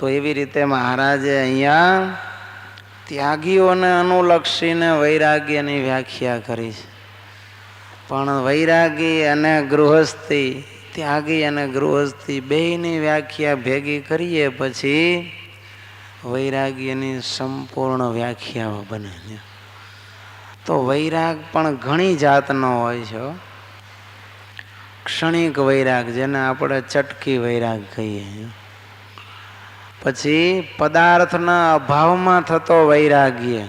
તો એવી રીતે મહારાજે અહીંયા ત્યાગીઓને અનુલક્ષીને વૈરાગ્યની વ્યાખ્યા કરી છે. પણ વૈરાગી અને ગૃહસ્થી, ત્યાગી અને ગૃહસ્થી બેયની વ્યાખ્યા ભેગી કરીએ પછી વૈરાગ્યની સંપૂર્ણ વ્યાખ્યાઓ બને. તો વૈરાગ પણ ઘણી જાતનો હોય છે. ક્ષણિક વૈરાગ, જેને આપણે ચટકી વૈરાગ કહીએ. પછી પદાર્થના અભાવમાં થતો વૈરાગ્ય,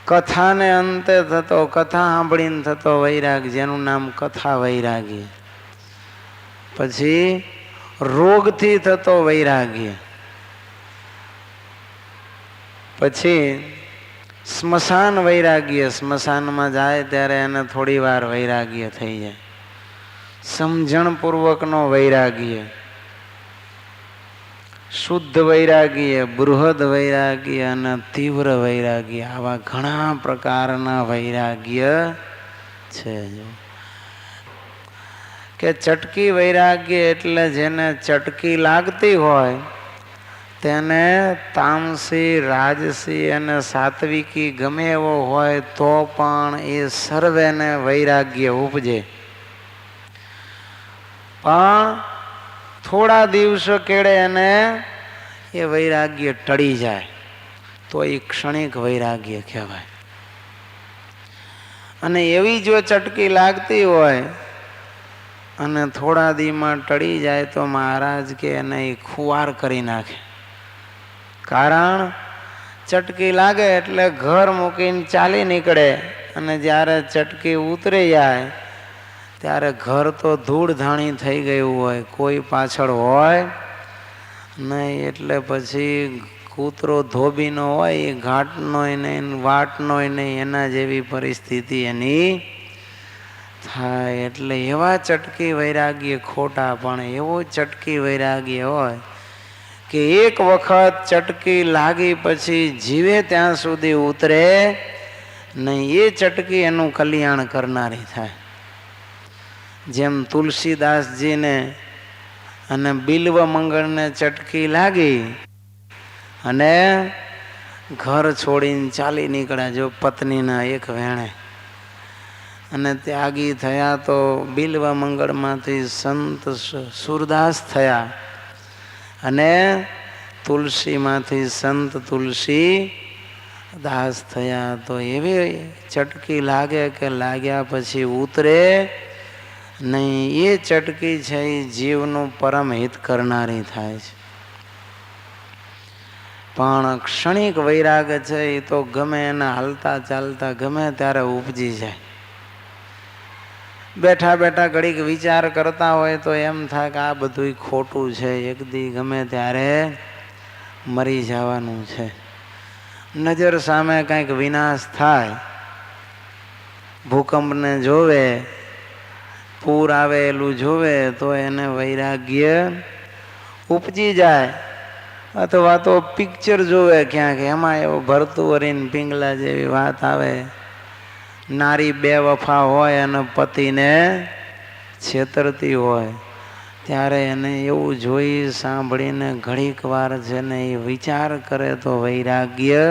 કથાને અંતે થતો, કથા સાંભળીને થતો વૈરાગ, જેનું નામ કથા વૈરાગ્ય. પછી રોગથી થતો વૈરાગ્ય. પછી સ્મશાન વૈરાગ્ય, સ્મશાનમાં જાય ત્યારે એને થોડી વાર વૈરાગ્ય થઈ જાય. સમજણપૂર્વકનો વૈરાગ્ય, શુદ્ધ વૈરાગ્ય, બૃહદ વૈરાગ્ય અને તીવ્ર વૈરાગ્ય, આવા ઘણા પ્રકારના વૈરાગ્ય છે. કે ચટકી વૈરાગ્ય એટલે જેને ચટકી લાગતી હોય તેને તામસી, રાજસી અને સાત્વિકી ગમે એવો હોય તો પણ એ સર્વેને વૈરાગ્ય ઉપજે. પણ થોડા દિવસો કેળે એને એ વૈરાગ્ય ટળી જાય તો એ ક્ષણિક વૈરાગ્ય કહેવાય. અને એવી જો ચટકી લાગતી હોય અને થોડા દીમાં ટળી જાય તો મહારાજ કે એને એ ખુવાર કરી નાખે. કારણ ચટકી લાગે એટલે ઘર મૂકીને ચાલી નીકળે અને જ્યારે ચટકી ઉતરી જાય ત્યારે ઘર તો ધૂળ ધાણી થઈ ગયું હોય, કોઈ પાછળ હોય નહીં. એટલે પછી કૂતરો ધોબીનો હોય એ ઘાટનોય નહીં, વાટનોય નહીં, એના જેવી પરિસ્થિતિ એની થાય. એટલે એવા ચટકી વૈરાગ્ય ખોટા. પણ એવો ચટકી વૈરાગ્ય હોય કે એક વખત ચટકી લાગી પછી જીવે ત્યાં સુધી ઉતરે નહીં. એ ચટકી એનું કલ્યાણ કરનારી થાય. જેમ તુલસીદાસજીને અને બિલ્વ મંગળને ચટકી લાગી અને ઘર છોડીને ચાલી નીકળ્યા જો પત્નીના એક વેણે, અને ત્યાગી થયા તો બિલ્વ મંગળમાંથી સંત સુરદાસ થયા અને તુલસીમાંથી સંત તુલસી દાસ થયા. તો એવી ચટકી લાગે કે લાગ્યા પછી ઉતરે નહીં. એ ચટકી છે એ જીવનું પરમ હિત કરનારી થાય છે. પણ ક્ષણિક વૈરાગ છે એ તો ગમે એના હાલતા ચાલતા ગમે ત્યારે ઉપજી જાય. બેઠા બેઠા ઘડીક વિચાર કરતા હોય તો એમ થાય કે આ બધું ખોટું છે, એક દી ગમે ત્યારે મરી જવાનું છે. નજર સામે કંઈક વિનાશ થાય, ભૂકંપને જોવે, પૂર આવેલું જોવે તો એને વૈરાગ્ય ઉપજી જાય. અથવા તો પિક્ચર જોવે ક્યાંક, એમાં એવો ભરતુવરીને પિંગલા જેવી વાત આવે, નારી બે વફા હોય અને પતિને છેતરતી હોય, ત્યારે એને એવું જોઈ સાંભળીને ઘડીક વાર છે ને એ વિચાર કરે તો વૈરાગ્ય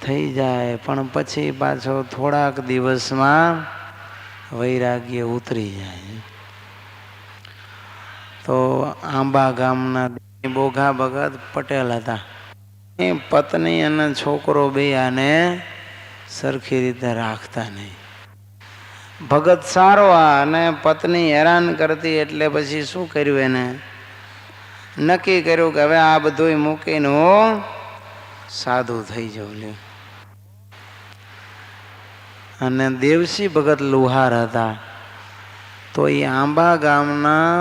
થઈ જાય. પણ પછી પાછો થોડાક દિવસમાં વૈરાગ્ય ઉતરી જાય. તો આંબા ગામના બોઘા ભગત પટેલ હતા. એ પત્ની અને છોકરો બે આને સરખી રીતે રાખતા નહીં. ભગત સારો અને પત્ની હેરાન કરતી. એટલે પછી શું કર્યું, એને નક્કી કર્યું કે હવે આ બધું મૂકીને હું સાધુ થઈ જાઉં. અને દેવસી ભગત લુહાર હતા. તો એ આંબા ગામના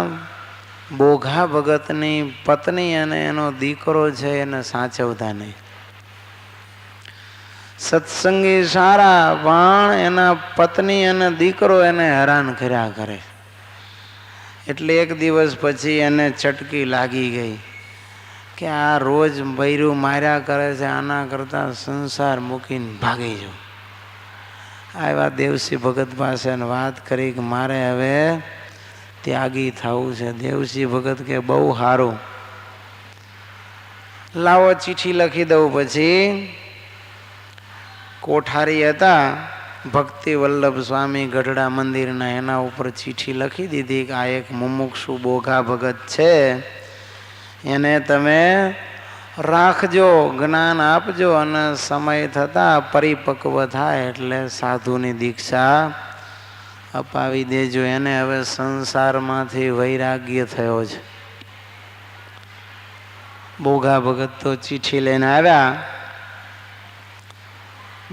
બોઘા ભગતની પત્ની અને એનો દીકરો છે એને સાચવતા નહીં. સત્સંગી સારા, પણ એના પત્ની અને દીકરો એને હેરાન કર્યા કરે. એટલે એક દિવસ પછી એને ચટકી લાગી ગઈ કે આ રોજ બૈરું માર્યા કરે છે, આના કરતાં સંસાર મૂકીને ભાગી જાઉં. આવ્યા દેવસી ભગત પાસે વાત કરી કે મારે હવે ત્યાગી થવું છે. દેવસી ભગત કે બહુ સારું, લાવો ચીઠી લખી દઉં. પછી કોઠારી હતા ભક્તિ વલ્લભ સ્વામી ગઢડા મંદિરના, એના ઉપર ચીઠી લખી દીધી કે આ એક મુમુક્ષુ બોઘા ભગત છે, એને તમે રાખજો, જ્ઞાન આપજો અને સમય થતાં પરિપક્વ થાય એટલે સાધુની દીક્ષા અપાવી દેજો. એને હવે સંસારમાંથી વૈરાગ્ય થયો છે. બોઘા ભગત તો ચીઠી લઈને આવ્યા,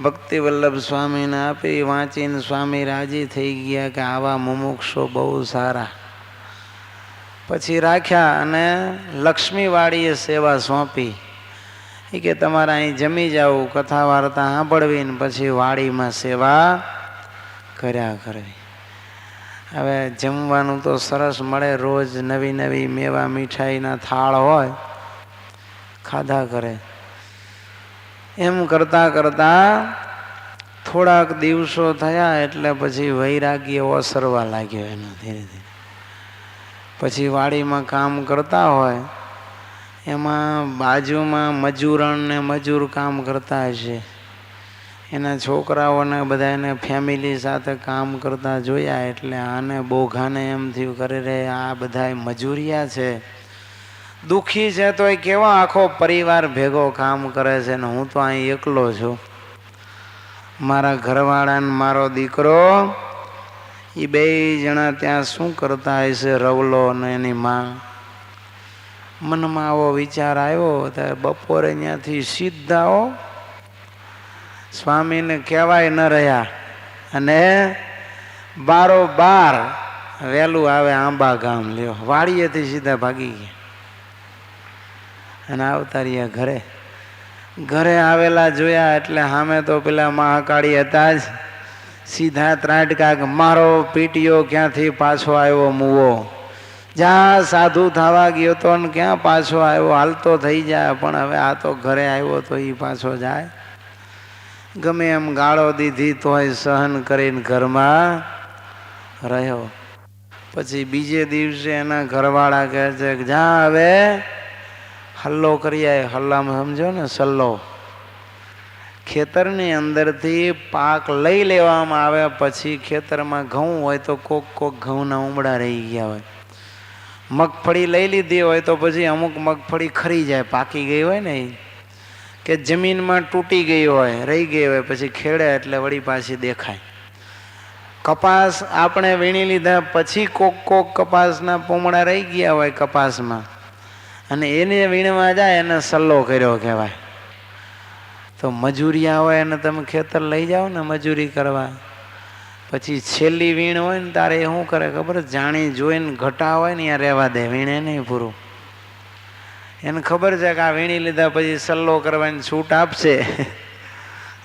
ભક્તિ વલ્લભ સ્વામીને આપી, વાંચીને સ્વામી રાજી થઈ ગયા કે આવા મુમુક્ષો બહુ સારા. પછી રાખ્યા અને લક્ષ્મીવાડીએ સેવા સોંપી. એ કે તમારે અહીં જમી જવું, કથા વાર્તા સાંભળવી ને પછી વાડીમાં સેવા કર્યા કરવી. હવે જમવાનું તો સરસ મળે, રોજ નવી નવી મેવા મીઠાઈના થાળ હોય, ખાધા કરે. એમ કરતા કરતા થોડાક દિવસો થયા એટલે પછી વૈરાગ્ય ઓસરવા લાગ્યો એનો ધીરે ધીરે. પછી વાડીમાં કામ કરતા હોય, એમાં બાજુમાં મજૂરણ ને મજૂર કામ કરતા હશે, એના છોકરાઓને બધાને ફેમિલી સાથે કામ કરતા જોયા એટલે આને બોઘાને એમ થયું કરે રે આ બધા મજૂરિયા છે, દુઃખી છે, તો એ કેવા આખો પરિવાર ભેગો કામ કરે છે ને હું તો અહીં એકલો છું. મારા ઘરવાળાને મારો દીકરો એ બે જણા ત્યાં શું કરતા હશે, રવલો અને એની માં. મનમાં આવો વિચાર આવ્યો ત્યારે બપોરે ત્યાંથી સીધા સ્વામીને કહેવાય ન રહ્યા અને બારોબાર વહેલું આવે આંબા ગામ લ્યો, વાડીએથી સીધા ભાગી ગયા અને આવતા રહ્યા ઘરે. ઘરે આવેલા જોયા એટલે સામે તો પેલા મહાકાળી હતા જ, સીધા ત્રાટકા કે મારો પીટીઓ ક્યાંથી પાછો આવ્યો મુવો, જ્યાં સાધુ થવા ગયો તો ને ક્યાં પાછો આવ્યો, હાલતો થઈ જાય પણ હવે આ તો ઘરે આવ્યો તો એ પાછો જાય. ગમે એમ ગાળો દીધી તોય સહન કરીને ઘરમાં રહ્યો. પછી બીજે દિવસે એના ઘરવાળા કહે છે કે જા હવે હલ્લો કરી આવે. હલ્લામાં સમજો ને સલ્લો, ખેતરની અંદરથી પાક લઈ લેવામાં આવે. પછી ખેતરમાં ઘઉં હોય તો કોક કોક ઘઉંના ઉમડા રહી ગયા હોય, મગફળી લઈ લીધી હોય તો પછી અમુક મગફળી ખરી જાય, પાકી ગઈ હોય ને, કે જમીનમાં તૂટી ગઈ હોય, રહી ગઈ હોય, પછી ખેડે એટલે વળી પાછી દેખાય. કપાસ આપણે વીણી લીધા પછી કોક કોક કપાસના પોમડા રહી ગયા હોય કપાસમાં, અને એને વીણવા જાય એને સલ્લો કર્યો કહેવાય. તો મજૂરિયા હોય એને તમે ખેતર લઈ જાઓ ને મજૂરી કરવા, પછી છેલ્લી વીણ હોય ને તારે એ શું કરે ખબર, જાણી જોઈને ઘટા હોય ને ત્યાં રહેવા દે, વીણે નહીં પૂરું. એને ખબર છે કે આ વીણી લીધા પછી સલ્લો કરવાની છૂટ આપશે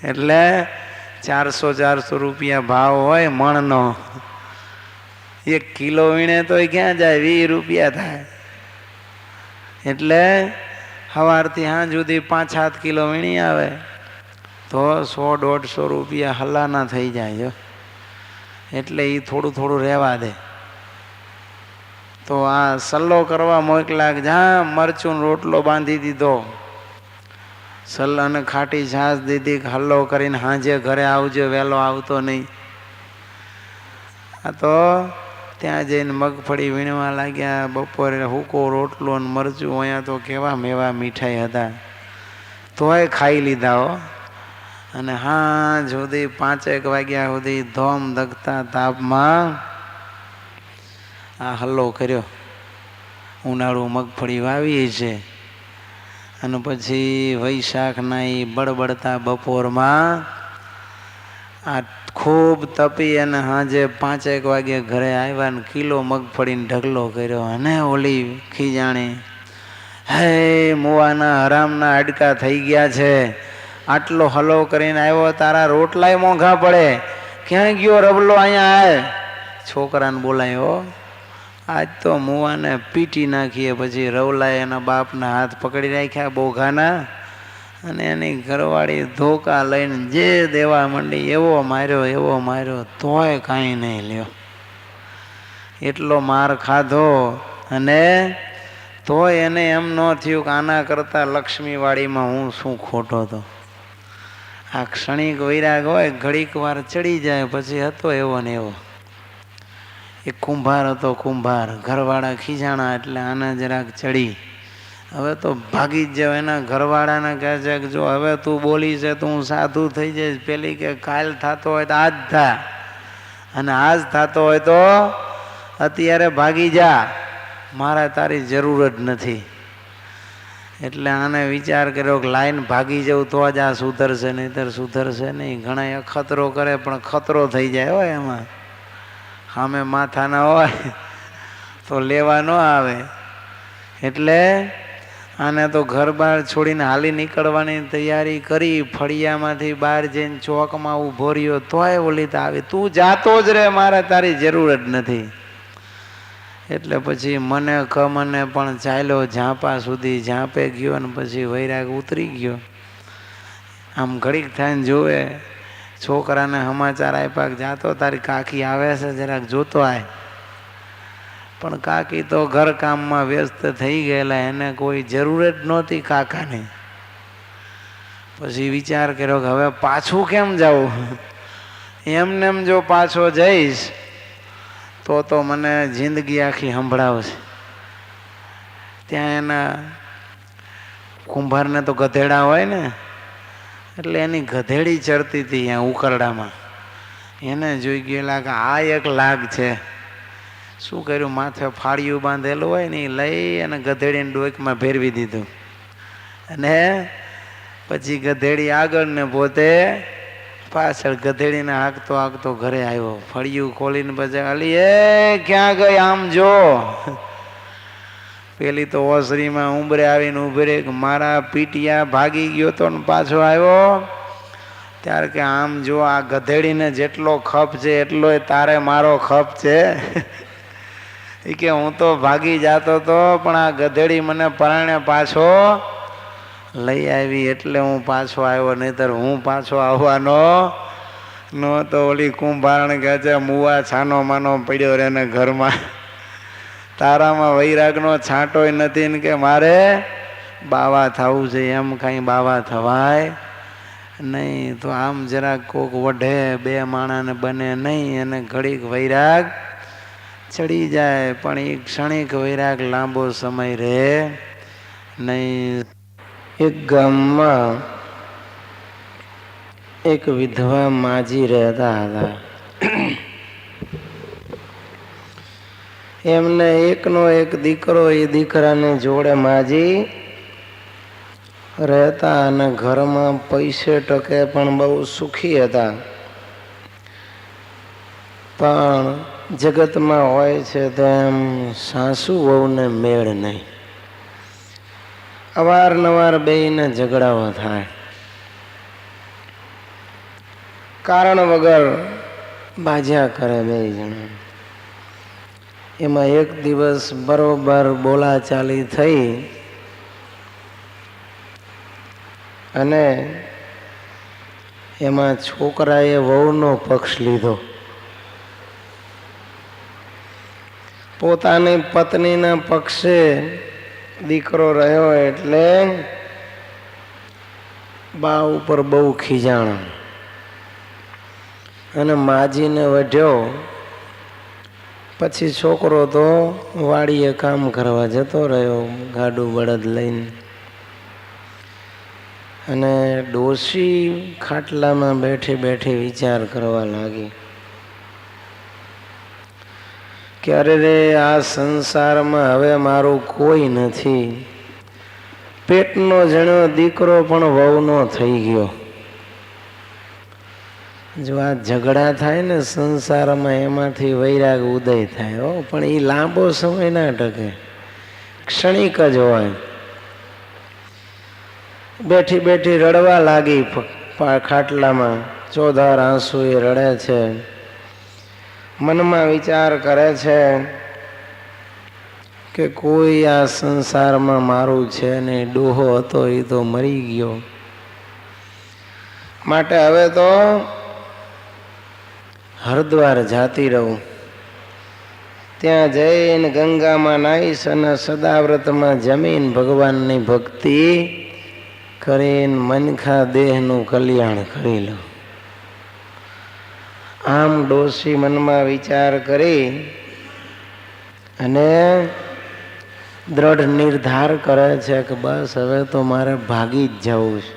એટલે 400 રૂપિયા ભાવ હોય મણનો, 1 કિલો વીણે તો ક્યાં જાય, 20 રૂપિયા થાય. એટલે સવારથી સાંજ સુધી 5-7 કિલો વીણી આવે તો 100-150 રૂપિયા હલ્લાના થઈ જાય. એટલે એ થોડું થોડું રહેવા દે. તો આ સલ્લો કરવા મોકલા, જા મરચું રોટલો બાંધી દીધો, સલ્લાને ખાટી છાશ દીધી, હલ્લો કરીને હાંજે ઘરે આવજો, વહેલો આવતો નહીં. આ તો ત્યાં જઈને મગફળી વીણવા લાગ્યા. બપોરે હુકો રોટલો ને મરચું, અહીંયા તો કેવા મેવા મીઠાઈ હતા, તોય ખાઈ લીધા હો. અને સાંજ સુધી 5-1 વાગ્યા સુધી ધોમ ધગતા તાપમાં આ હલ્લો કર્યો. ઉનાળુ મગફળી વાવી છે અને પછી વૈશાખના એ બળબડતા બપોરમાં આ ખૂબ તપી અને સાંજે 5-1 વાગે ઘરે આવ્યા ને કિલો મગફળીને ઢગલો કર્યો. અને ઓલી ખીજાણી, હે મુવાના હરામના હાડકા થઈ ગયા છે, આટલો હલો કરીને આવ્યો, તારા રોટલાય મોંઘા પડે, ક્યાં ગયો રબલો, અહીંયા આવે. છોકરાને બોલાયો, આજ તો મુવાને પીટી નાખીએ. પછી રવલાએ એના બાપના હાથ પકડી રાખ્યા બોઘાના, અને એની ઘરવાળી ધોકા લઈને જે દેવા માંડી, એવો માર્યો તોય કાંઈ નહીં લ્યો. એટલો માર ખાધો અને તોય એને એમ ન થયું કે આના કરતાં લક્ષ્મીવાડીમાં હું શું ખોટો હતો. આ ક્ષણિક વૈરાગ હોય, ઘડીક વાર ચડી જાય, પછી હતો એવો ને એવો. એક કુંભાર હતો, કુંભાર. ઘરવાળા ખીજાણા એટલે આને જરાક ચડી. હવે તો ભાગી જ જાવ. એના ઘરવાળાને કહે છે કે જો હવે તું બોલી છે તો હું સાધુ થઈ જઈશ. પેલી કે કાલ થતો હોય તો આજ થા, અને આજ થતો હોય તો અત્યારે ભાગી જા, મારે તારી જરૂર જ નથી. એટલે આને વિચાર કર્યો કે લાઈન ભાગી જવું તો જ આ સુધરશે, નહીંતર સુધરશે નહીં. ઘણા અખતરો કરે પણ ખતરો થઈ જાય હોય એમાં. સામે માથાના હોય તો લેવા ન આવે. એટલે આને તો ઘર બહાર છોડીને હાલી નીકળવાની તૈયારી કરી. ફળિયામાંથી બહાર જઈને ચોકમાં ઊભો રહ્યો તોય ઓલી તો આવી, તું જાતો જ રે, મારે તારી જરૂર જ નથી. એટલે પછી મને મને પણ ચાલ્યો ઝાંપા સુધી. ઝાંપે ગયો અને પછી વૈરાગ ઉતરી ગયો. આમ ઘડીક થઈને જોવે, છોકરાને સમાચાર આપ્યા કે જાતો તારી કાકી આવે છે, જરાક જોતો આય. પણ કાકી તો ઘર કામમાં વ્યસ્ત થઈ ગયેલા, એને કોઈ જરૂર જ નહોતી કાકાની. પછી વિચાર કર્યો કે હવે પાછું કેમ જાવું. એમને એમ જો પાછો જઈશ તો મને જિંદગી આખી સંભળાવશે. ત્યાં એના કુંભારને તો ગધેડા હોય ને, એટલે એની ગધેડી ચડતી હતી ત્યાં ઉકરડામાં. એને જોઈ ગયેલા કે આ એક લાગ છે. શું કર્યું, માથે ફાળિયું બાંધેલું હોય ને એ લઈ અને ગધેડીને ડોકમાં ભેરવી દીધું. અને પછી ગધેડી આગળ ને પોતે પાછળ. ગધેડીને હાંકતો હાંકતો ઘરે આવ્યો. ફળિયું ખોલીને પછી અલી એ ક્યાં ગઈ, આમ જો. પેલી તો ઓસરીમાં ઉંબરે આવીને ઉભી રહી કે મારા પીટિયા ભાગી ગયો તો ને પાછો આવ્યો. ત્યારે કે આમ જો, આ ગધેડીને જેટલો ખપ છે એટલો તારે મારો ખપ છે. એ કે હું તો ભાગી જતો હતો પણ આ ગધેડી મને પરાણે પાછો લઈ આવી એટલે હું પાછો આવ્યો, નહીતર હું પાછો આવવાનો ન તો. ઓલી કુંભારણ કહે છે મુવા છાનો માનો પડ્યો રે ને ઘરમાં. તારામાં વૈરાગનો છાંટોય નથી ને કે મારે બાવા થવું છે. એમ કાંઈ બાવા થવાય નહીં. તો આમ જરાક કોક વઢે, બે માણાને બને નહીં, અને ઘડીક વૈરાગ ચડી જાય. પણ એ ક્ષણિક વૈરાગ લાંબો સમય રહે નહીં. એક ગામમાં એક વિધવા માજી રહેતા હતા. એમને એકનો એક દીકરો. એ દીકરાને જોડે માજી રહેતા અને ઘરમાં પૈસે ટકે પણ બહુ સુખી હતા. પણ જગતમાં હોય છે તો એમ સાસુ વહુને મેળ નહીં. અવારનવાર બેયને ઝઘડાઓ થાય, કારણ વગર બાજ્યા કરે બે જણા. એમાં એક દિવસ બરોબર બોલાચાલી થઈ અને એમાં છોકરાએ વહુનો પક્ષ લીધો. પોતાની પત્નીના પક્ષે દીકરો રહ્યો એટલે બા ઉપર બહુ ખીજાણા અને માજીને વઢ્યો. પછી છોકરો તો વાડીએ કામ કરવા જતો રહ્યો ગાડું બળદ લઈને. અને ડોશી ખાટલામાં બેઠી બેઠી વિચાર કરવા લાગી કે અરે રે, આ સંસારમાં હવે મારું કોઈ નથી. પેટનો જણો દીકરો પણ વહુનો થઈ ગયો. જો આ ઝઘડા થાય ને સંસારમાં, એમાંથી વૈરાગ ઉદય થાય હો. પણ એ લાંબો સમય ના ટકે, ક્ષણિક જ હોય. બેઠી બેઠી રડવા લાગી ખાટલામાં. ચોધાર આંસુ એ રડે છે. મનમાં વિચાર કરે છે કે કોઈ આ સંસારમાં મારું છે ને. ડોહો હતો એ તો મરી ગયો, માટે હવે તો હરદ્વાર જાતી રહું. ત્યાં જઈને ગંગામાં નાહીશ અને સદાવ્રતમાં જમીન ભગવાનની ભક્તિ કરીને મનખા દેહનું કલ્યાણ કરી લો. આમ ડોશી મનમાં વિચાર કરી અને દ્રઢ નિર્ધાર કરે છે કે બસ હવે તો મારે ભાગી જ જવું છે.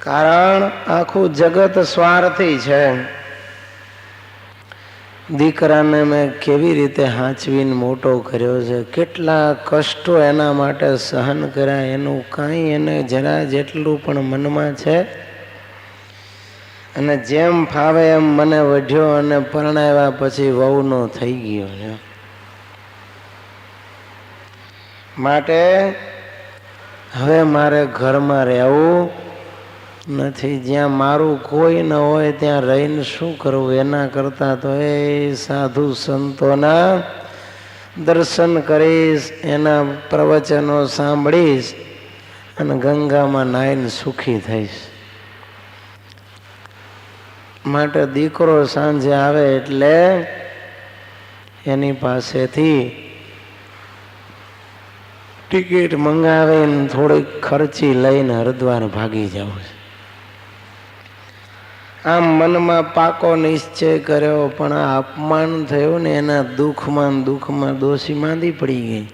કારણ આખું જગત સ્વાર્થી છે. દીકરાને મેં કેવી રીતે હાંચવીને મોટો કર્યો છે, કેટલા કષ્ટો એના માટે સહન કર્યા, એનું કાંઈ એને જરા જેટલું પણ મનમાં છે. અને જેમ ફાવે એમ મને વઢ્યો અને પરણાવ્યા પછી વહુનો થઈ ગયો છે. માટે હવે મારે ઘરમાં રહેવું નથી. જ્યાં મારું કોઈ ન હોય ત્યાં રહીને શું કરવું? એના કરતાં તો એ સાધુ સંતોના દર્શન કરીશ, એના પ્રવચનો સાંભળીશ અને ગંગામાં નાહીને સુખી થઈશ. માટે દીકરો સાંજે આવે એટલે એની પાસેથી ટિકિટ મંગાવીને થોડીક ખર્ચી લઈને હરિદ્વાર ભાગી જવું છે. આમ મનમાં પાકો નિશ્ચય કર્યો, પણ આ અપમાન થયું ને એના દુઃખમાં ડોશી માંદી પડી ગઈ.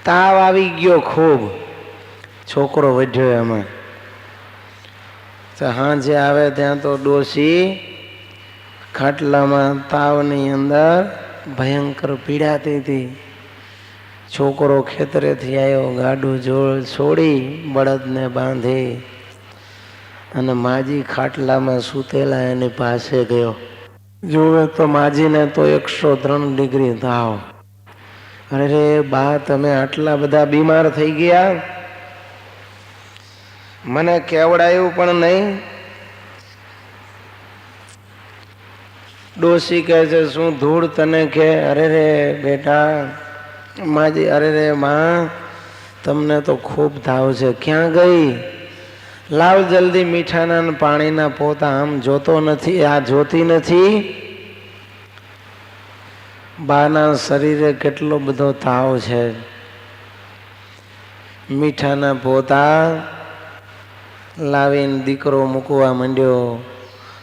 તાવ આવી ગયો ખૂબ. છોકરો વઢ્યો એમાં. સાંજે આવે ત્યાં તો ડોશી ખાટલામાં તાવની અંદર ભયંકર પીડાતી હતી. છોકરો ખેતરેથી આવ્યો, ગાડું છોડી બળદને બાંધી અને માજી ખાટલામાં સૂતેલા એની પાસે ગયો. જોવે તો માજીને તો 103 ડિગ્રી તાવ. અરે રે બા, તમે આટલા બધા બીમાર થઈ ગયા, મને કેવડાયું પણ નહીં. ડોશી કહે છે, શું ધૂળ તને કે? અરે રે બેટા. માજી, અરે રે માં, તમને તો ખૂબ તાવ છે. ક્યાં ગઈ? લાવ જલ્દી મીઠાના પાણીના પોતા. આમ જોતો નથી, આ જોતી નથી. બાના શરીરે કેટલો બધો તાવ છે. મીઠાના પોતા લાવીને દીકરો મૂકવા માંડ્યો.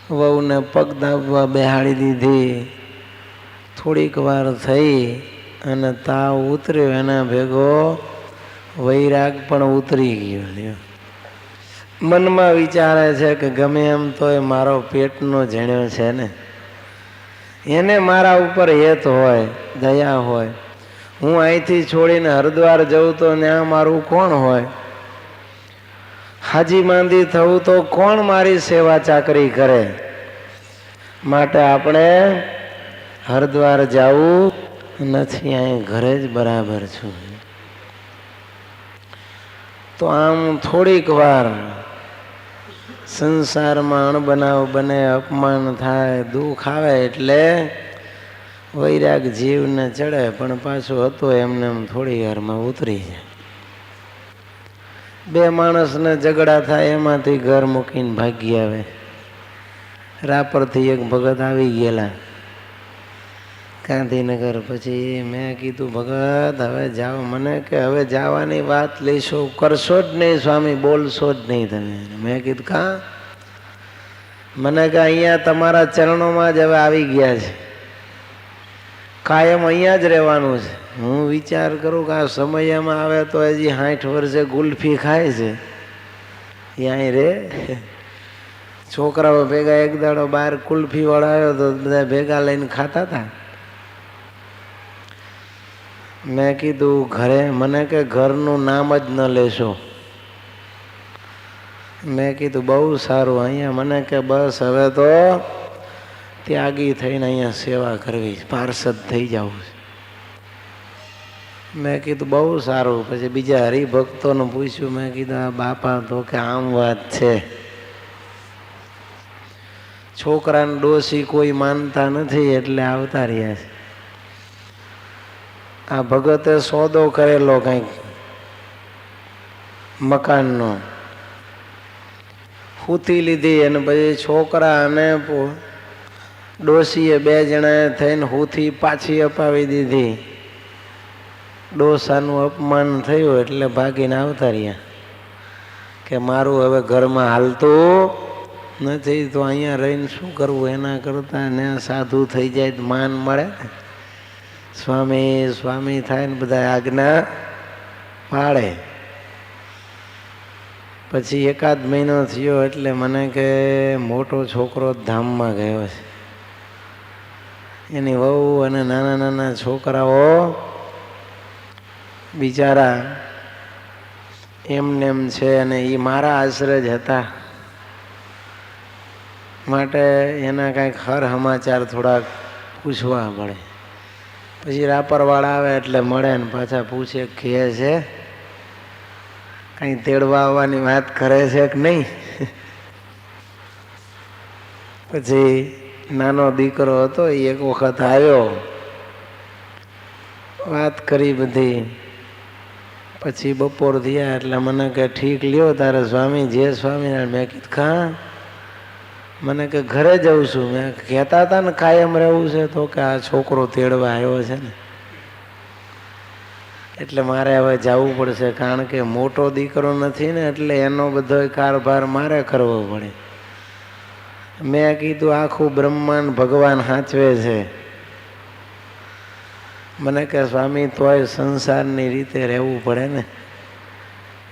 વહુને પગ દાબવા બેહાડી દીધી. થોડીક વાર થઈ અને તાવ ઉતર્યો, એના ભેગો વૈરાગ પણ ઉતરી ગયો. મનમાં વિચારે છે કે ગમે એમ તો એ મારો પેટનો જણ્યો છે ને, એને મારા ઉપર હેત હોય, દયા હોય. હું અહીંથી છોડીને હરિદ્વાર જઉં તો ત્યાં મારું કોણ હોય? હાજી માંદી થવું તો કોણ મારી સેવા ચાકરી કરે? માટે આપણે હરિદ્વાર જવું નથી, અહીં ઘરે જ બરાબર છું. તો આમ થોડીક વાર સંસારમાં અણબનાવ બને, અપમાન થાય, દુઃખ આવે એટલે વૈરાગ જીવને ચડે, પણ પાછું હતો એમને એમ થોડી વારમાં ઉતરી જાય. બે માણસને ઝઘડા થાય, એમાંથી ઘર મૂકીને ભાગી આવે. રાપરથી એક ભગત આવી ગયેલા ગાંધીનગર. પછી મેં કીધું, ભગત હવે જાઓ. મને કે હવે જવાની વાત લઈશો, કરશો જ નહીં સ્વામી, બોલશો જ નહીં તમે. મેં કીધું કા? મને કે અહીંયા તમારા ચરણોમાં જ હવે આવી ગયા છે, કાયમ અહીંયા જ રહેવાનું છે. હું વિચાર કરું કે આ સમયમાં આવે તો હજી 60 વર્ષે ગુલ્ફી ખાય છે, ત્યાં રે. છોકરાઓ ભેગા એક દાડો બહાર કુલ્ફી વળાયો તો બધા ભેગા લઈને ખાતા હતા. મેં કીધું ઘરે? મને કે ઘરનું નામ જ ન લેશો. મેં કીધું બહુ સારું. અહીંયા મને કે બસ હવે તો ત્યાગી થઈને અહીંયા સેવા કરવી, પાર્ષદ થઈ જવું. મેં કીધું બહુ સારું. પછી બીજા હરિભક્તોને પૂછ્યું. મેં કીધું આ બાપા તો કે આમ વાત છે. છોકરાને ડોશી કોઈ માનતા નથી એટલે આવતા રહ્યા છે. આ ભગતે સોદો કરેલો કંઈક મકાનનો, હૂતી લીધી અને પછી છોકરા અને ડોશીએ 2 જણાએ થઈને હુથી પાછી અપાવી દીધી. ડોસાનું અપમાન થયું એટલે ભાગીને આવતા રહ્યા કે મારું હવે ઘરમાં હાલતું નથી, તો અહીંયા રહીને શું કરવું, એના કરતાં ને સાધુ થઈ જાય તો માન મળે ને. સ્વામી સ્વામી થાય ને બધા આજ્ઞા પાડે. પછી 1 મહિનો થયો એટલે મને કે મોટો છોકરો ધામમાં ગયો છે, એની વહુ અને નાના નાના છોકરાઓ બિચારા એમને એમ છે, અને એ મારા આશરે જ હતા, માટે એના કાંઈક હર સમાચાર થોડાક પૂછવા પડે. પછી રાપરવાળા આવે એટલે મળે ને પાછા પૂછે, કહે છે કંઈ તેડવા આવવાની વાત કરે છે કે નહીં. પછી નાનો દીકરો હતો એ એક વખત આવ્યો, વાત કરી બધી. પછી બપોર થયા એટલે મને કે ઠીક લ્યો તારે સ્વામી જે સ્વામિનારાયણ. મેં કીધું કાં? મને કે ઘરે જઉં છું. મેં કહેતા હતા ને કાયમ રહેવું છે, તો કે આ છોકરો તેડવા આવ્યો છે ને એટલે મારે હવે જવું પડશે, કારણ કે મોટો દીકરો નથી ને એટલે એનો બધો કારભાર મારે કરવો પડે. મેં કીધું આખું બ્રહ્માંડ ભગવાન સાચવે છે. મને કે સ્વામી તોય સંસારની રીતે રહેવું પડે ને.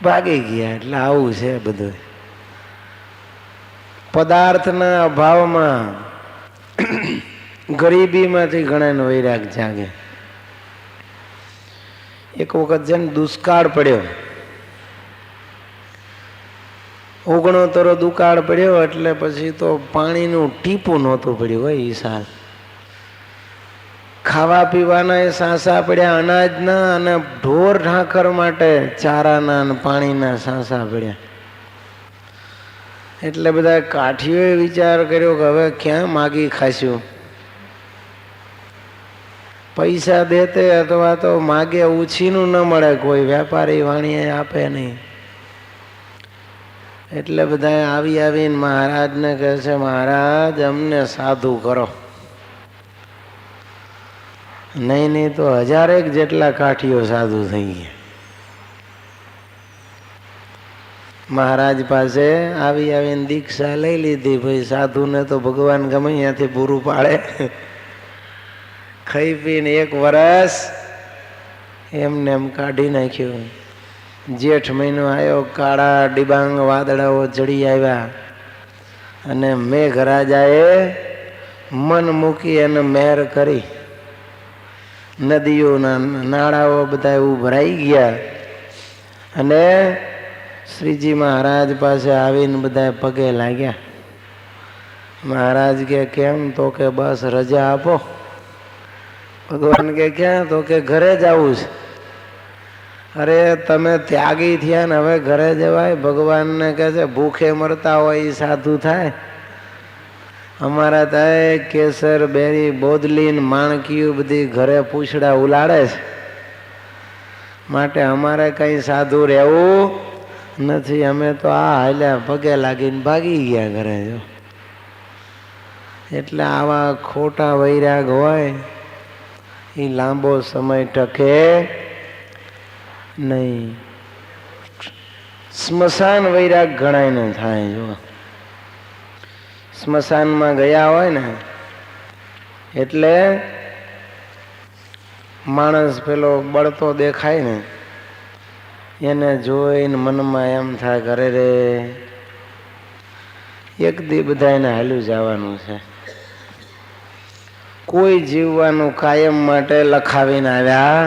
ભાગી ગયા. એટલે આવું છે બધું. પદાર્થના અભાવમાં ગરીબીમાંથી ઘણાનો વૈરાગ જાગે. એક વખત છે ને દુષ્કાળ પડ્યો, 69 દુકાળ પડ્યો એટલે પછી તો પાણીનું ટીપું નહોતું પડ્યું હોય. એ સાલ ખાવા પીવાના એ સાંસા પડ્યા, અનાજના અને ઢોર ઢાંખર માટે ચારાના અને પાણીના સાંસા પડ્યા. એટલે બધા કાઠીઓએ વિચાર કર્યો કે હવે ક્યાં માગી ખાશું, પૈસા દેતે અથવા તો માગે ઉછીનું ન મળે, કોઈ વેપારી વાણીએ આપે નહીં. એટલે બધા આવીને મહારાજને કહે છે, મહારાજ અમને સાધુ કરો. નહીં તો 1000 જેટલા કાઠીઓ સાધુ થઈ ગયા. મહારાજ પાસે આવીને દીક્ષા લઈ લીધી. ભાઈ સાધુને તો ભગવાન ગમે ત્યાંથી પૂરું પાડે. ખાઈ પીને 1 વર્ષ એમને એમ કાઢી નાખ્યું. જેઠ મહિનો આવ્યો, કાળા ડિબાંગ વાદળાઓ ચડી આવ્યા અને મેઘરાજાએ મન મૂકી અને મહેર કરી. નદીઓના નાળાઓ બધા ઉભરાઈ ગયા અને શ્રીજી મહારાજ પાસે આવીને બધા પગે લાગ્યા. મહારાજ કે કેમ? તો કે બસ રજા આપો. ભગવાન કે ક્યાં? તો કે ઘરે જવું છે. અરે તમે ત્યાગી થયા ને હવે ઘરે જવાય? ભગવાનને કહે છે ભૂખે મરતા હોય એ સાધુ થાય? અમારા થાય કેસર બેરી બોદલીન માણકીયું બધી ઘરે પૂછડા ઉલાડે છે, માટે અમારે કઈ સાધુ રહેવું નથી. અમે તો આ હાલ્યા પગે લાગીને ભાગી ગયા ઘરે. જો એટલે આવા ખોટા વૈરાગ હોય એ લાંબો સમય ટકે નહીં. સ્મશાન વૈરાગ ઘણાયને થાય. જો સ્મશાનમાં ગયા હોય ને એટલે માણસ પેલો બળતો દેખાય ને એને જોઈને મનમાં એમ થાય ઘરે રે એક દી બધાને હાલ્યું જવાનું છે. કોઈ જીવવાનું કાયમ માટે લખાવીને આવ્યા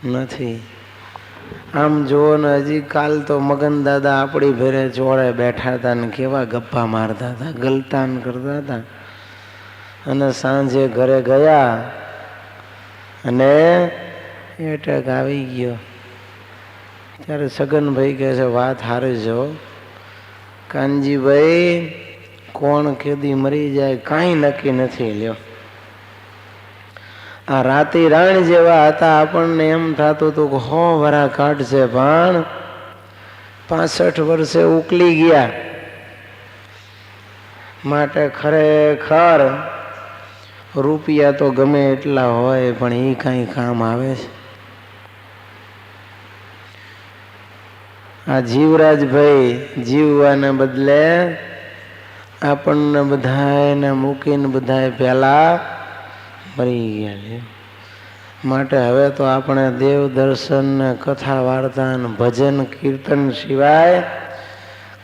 નથી. આમ જુઓ ને હજી કાલ તો મગન દાદા આપણી ભેરે જોડે બેઠા હતા ને કેવા ગપ્પા મારતા હતા, ગલતાન કરતા હતા. અને સાંજે ઘરે ગયા અને એટેક આવી ગયો. ત્યારે સગનભાઈ કહે છે વાત હારી છો કાનજીભાઈ, કોણ કેદી મરી જાય કાંઈ નક્કી નથી. લ્યો આ રાતી રાણ જેવા હતા, આપણને એમ થતું હતું કે 100 વરા કાઢશે, પણ 65 વર્ષે ઉકલી ગયા. માટે ખરેખર રૂપિયા તો ગમે એટલા હોય પણ એ કાંઈ કામ આવે છે? આ જીવરાજભાઈ જીવવાના બદલે આપણને બધાને મૂકીને બધા પહેલા મરી ગયા છે. માટે હવે તો આપણે દેવ દર્શન ને કથા વાર્તા ને ભજન કીર્તન સિવાય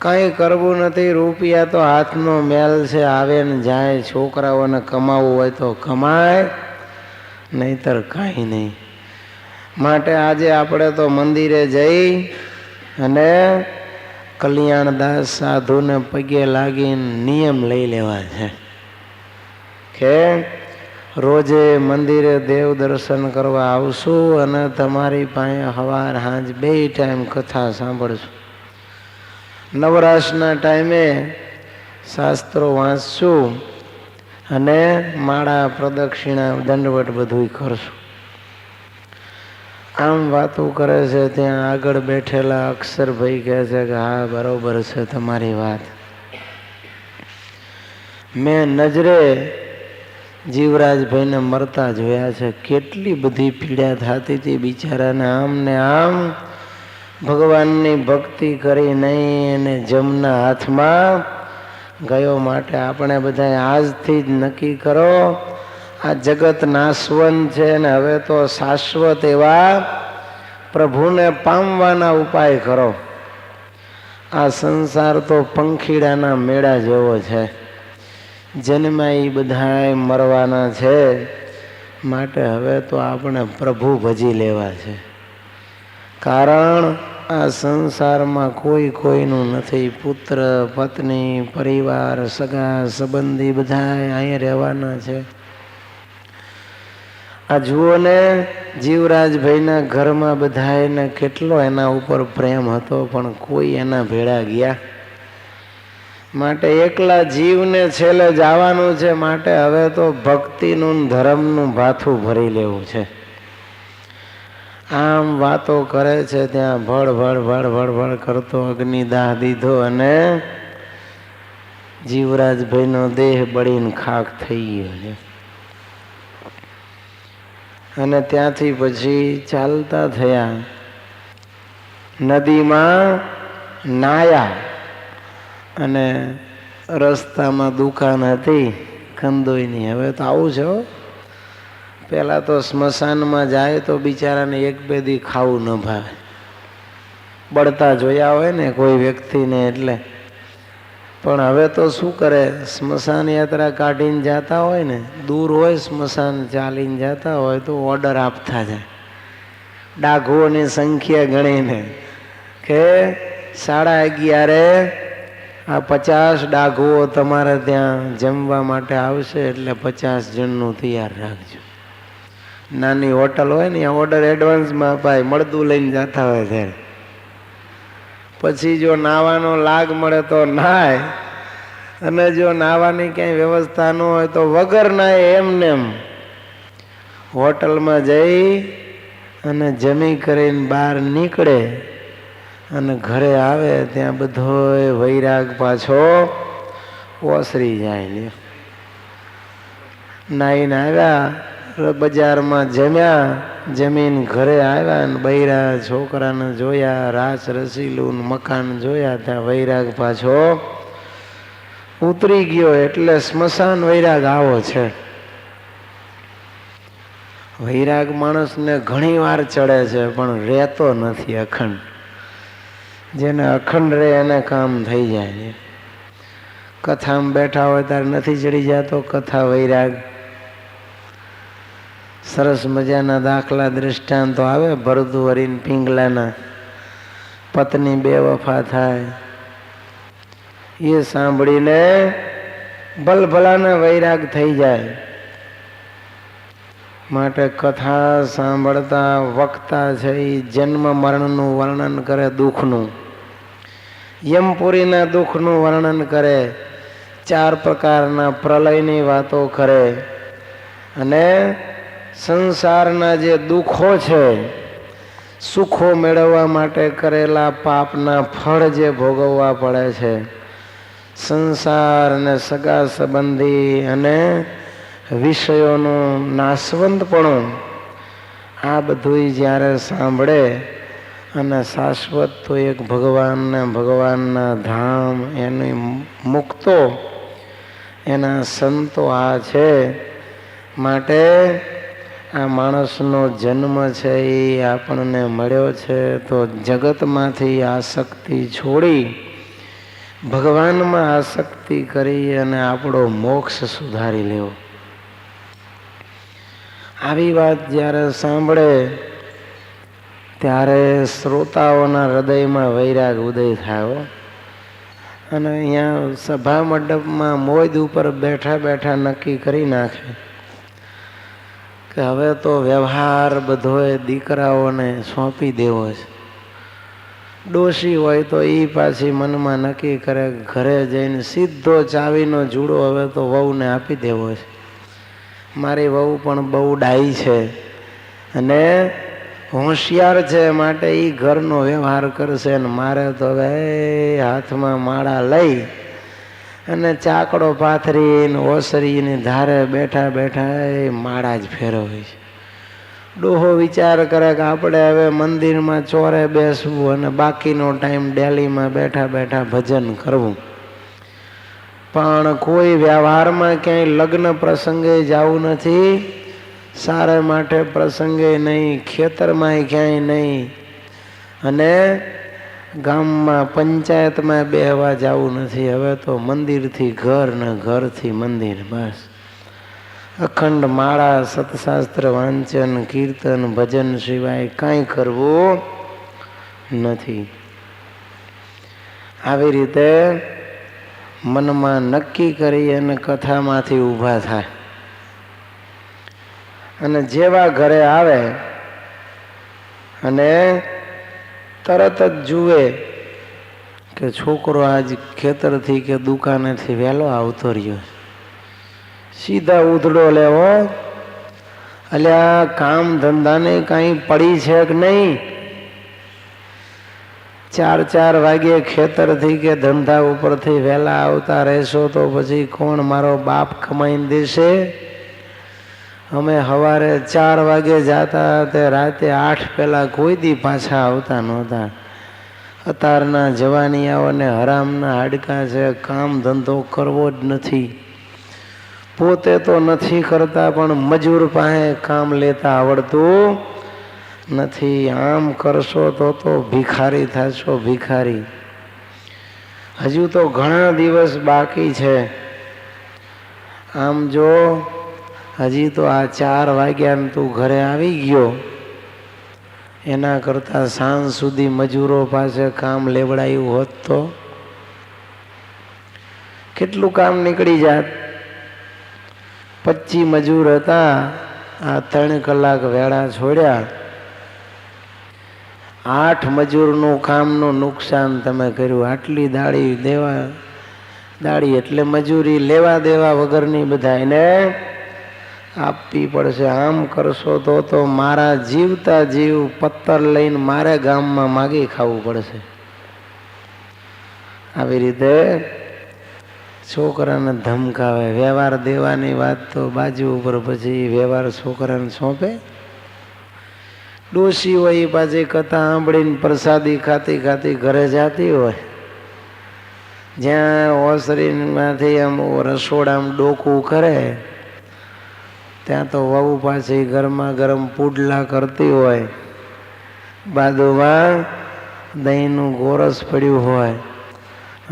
કંઈ કરવું નથી. રૂપિયા તો હાથનો મેલ છે, આવે ને જાય. છોકરાઓને કમાવું હોય તો કમાય, નહીતર કાંઈ નહીં. માટે આજે આપણે તો મંદિરે જઈ અને કલ્યાણદાસ સાધુને પગે લાગીને નિયમ લઈ લેવા છે કે રોજે મંદિરે દેવ દર્શન કરવા આવશું અને તમારી પાસે સવાર સાંજ 2 ટાઈમ કથા સાંભળશું. નવરાશના ટાઈમે શાસ્ત્રો વાંચશું અને માળા પ્રદક્ષિણા દંડવટ બધું કરશું. આમ વાતો કરે છે ત્યાં આગળ બેઠેલા અક્ષરભાઈ કહે છે કે હા બરોબર છે તમારી વાત. મેં નજરે જીવરાજભાઈને મરતા જોયા છે. કેટલી બધી પીડા થતી હતી બિચારાને. આમ ને આમ ભગવાનની ભક્તિ કરી નહીં અને જમના હાથમાં ગયો. માટે આપણે બધા આજથી જ નક્કી કરો, આ જગત નાશવંત છે ને હવે તો શાશ્વત એવા પ્રભુને પામવાના ઉપાય કરો. આ સંસાર તો પંખીડાના મેળા જેવો છે, જન્મા એ બધા મરવાના છે. માટે હવે તો આપણે પ્રભુ ભજી લેવા છે. કારણ આ સંસારમાં કોઈ કોઈનું નથી. પુત્ર પત્ની પરિવાર સગા સંબંધી બધા અહીંયા રહેવાના છે. આ જુઓ ને જીવરાજભાઈના ઘરમાં બધાને કેટલો એના ઉપર પ્રેમ હતો પણ કોઈ એના ભેળા ગયા. માટે એકલા જીવને છેલ્લે જવાનું છે. માટે હવે તો ભક્તિનું ધર્મનું ભાથું ભરી લેવું છે. આમ વાતો કરે છે ત્યાં ભળ ભળ ભળ ભળ ભળ કરતો અગ્નિદાહ દીધો અને જીવરાજભાઈનો દેહ બળીને ખાક થઈ ગયો છે. અને ત્યાંથી પછી ચાલતા થયા, નદીમાં નાયા અને રસ્તામાં દુકાન હતી કંદોઈની. હવે તો આવું છે. પહેલાં તો સ્મશાનમાં જાય તો બિચારાને 1-2 દી ખાવું ન ભાવે. બળતા જોયા હોય ને કોઈ વ્યક્તિને એટલે. પણ હવે તો શું કરે, સ્મશાન યાત્રા કાઢીને જતા હોય ને, દૂર હોય સ્મશાન ચાલીને જતા હોય તો ઓર્ડર આપતા જાય ડાઘુઓની સંખ્યા ગણીને કે 11:30 આ 50 ડાઘુઓ તમારે ત્યાં જમવા માટે આવશે એટલે 50 જણનું તૈયાર રાખજો. નાની હોટલ હોય ને ઓર્ડર એડવાન્સમાં અપાય, મળદું લઈને જતા હોય ત્યારે. પછી જો નાવાનો લાગ મળે તો નાય, અને જો નાવાની ક્યાંય વ્યવસ્થા ન હોય તો વગર નાય એમને એમ હોટલમાં જઈ અને જમી કરીને બહાર નીકળે અને ઘરે આવે ત્યાં બધોય વૈરાગ પાછો ઓસરી જાય. નાઈને આવ્યા, બજારમાં જમ્યા, જમીન ઘરે આવ્યા ને બૈરા છોકરાને જોયા, રાસ રસીલું મકાન જોયા, ત્યાં વૈરાગ પાછો ઉતરી ગયો. એટલે સ્મશાન વૈરાગ આવો છે. વૈરાગ માણસને ઘણી વાર ચડે છે પણ રહેતો નથી અખંડ. જેને અખંડ રહે એને કામ થઈ જાય. કથામાં બેઠા હોય ત્યારે નથી ચડી જતો કથા વૈરાગ. સરસ મજાના દાખલા દ્રષ્ટાંતો આવે. ભરતુહરિને પિંગલાના પત્ની બેવફા થાય એ સાંભળીને ભલભલાના વૈરાગ થઈ જાય. માટે કથા સાંભળતા વક્તા છે એ જન્મ મરણનું વર્ણન કરે, દુઃખનું, યમપુરીના દુઃખનું વર્ણન કરે, 4 પ્રકારના પ્રલયની વાતો કરે અને સંસારના જે દુઃખો છે, સુખો મેળવવા માટે કરેલા પાપના ફળ જે ભોગવવા પડે છે, સંસાર અને સગા સંબંધી અને વિષયોનું નાશવંતપણું, આ બધું જ્યારે સાંભળે અને શાશ્વત તો એક ભગવાનને, ભગવાનના ધામ, એની મુક્તો, એના સંતો આ છે. માટે આ માણસનો જન્મ છે એ આપણને મળ્યો છે તો જગતમાંથી આસક્તિ છોડી ભગવાનમાં આસક્તિ કરી અને આપણો મોક્ષ સુધારી લેવો. આવી વાત જ્યારે સાંભળે ત્યારે શ્રોતાઓના હૃદયમાં વૈરાગ ઉદય થાય. અને અહીંયા સભા મંડપમાં મોજ ઉપર બેઠા બેઠા નક્કી કરી નાખે કે હવે તો વ્યવહાર બધોય દીકરાઓને સોંપી દેવો છે. ડોશી હોય તો એ પાછી મનમાં નક્કી કરે ઘરે જઈને સીધો ચાવીનો જુડો હવે તો વહુને આપી દેવો છે. મારી વહુ પણ બહુ ડાઈ છે અને હોશિયાર છે, માટે એ ઘરનો વ્યવહાર કરશે ને મારે તો હવે હાથમાં માળા લઈ અને ચાકડો પાથરીને ઓસરીની ધારે બેઠા બેઠા એ માળા જ ફેરવે છે. ડોહો વિચાર કરે કે આપણે હવે મંદિરમાં ચોરે બેસવું અને બાકીનો ટાઈમ ડેલીમાં બેઠા બેઠા ભજન કરવું. પણ કોઈ વ્યવહારમાં ક્યાંય લગ્ન પ્રસંગે જવું નથી, સારે માટે પ્રસંગે નહીં, ખેતરમાં ક્યાંય નહીં, અને ગામમાં પંચાયતમાં બેહવા જવું નથી. હવે તો મંદિરથી ઘર ને ઘરથી મંદિર, બસ અખંડ માળા, સતશાસ્ત્ર વાંચન, કીર્તન, ભજન સિવાય કાંઈ કરવું નથી. આવી રીતે મનમાં નક્કી કરી અને કથામાંથી ઊભા થાય અને જેવા ઘરે આવે અને તરત જ જુએ કે છોકરો આજ ખેતરથી કે દુકાનેથી વહેલો આવતો રહ્યો. સીધા ઉધડો લેવો, અલ્યા કામ ધંધાને કાંઈ પડી છે કે નહીં? 4 વાગે ખેતરથી કે ધંધા ઉપરથી વહેલા આવતા રહેશો તો પછી કોણ મારો બાપ કમાઈને દેશે? અમે સવારે 4 વાગે જતા તે રાતે 8 પહેલા કોઈ દી પાછા આવતા નહોતા. અત્યારના જવાનિયાઓને હરામના હાડકા છે, કામ ધંધો કરવો જ નથી. પોતે તો નથી કરતા પણ મજૂર પાસે કામ લેતા આવડતું નથી. આમ કરશો તો ભિખારી થશો, ભિખારી. હજુ તો ઘણા દિવસ બાકી છે. આમ જો હજી તો આ 4 વાગ્યા તું ઘરે આવી ગયો, એના કરતા સાંજ સુધી મજૂરો પાસે કામ લેવડાયું હોત તો કેટલું કામ નીકળી જાત. 25 મજૂર હતા, આ 3 કલાક વેળા છોડ્યા. 8 મજૂરનું કામનું નુકસાન તમે કર્યું. આટલી દાડી એટલે મજૂરી લેવા દેવા વગરની બધાને આપવી પડશે. આમ કરશો તો મારા જીવતા જીવ પત્તર લઈને મારે ગામમાં માગી ખાવું પડશે. આવી રીતે છોકરાને ધમકાવે. વ્યવહાર દેવાની વાત તો બાજુ ઉપર, પછી વ્યવહાર છોકરાને સોંપે. ડોશી હોય પાછી કથા સાંભળીને પ્રસાદી ખાતી ખાતી ઘરે જતી હોય, જ્યાં ઓસરીમાંથી આમ રસોડામાં ડોકું કરે ત્યાં તો વહુ પાછી ગરમા ગરમ પુડલા કરતી હોય, બાજુમાં દહીંનું ગોરસ પડ્યું હોય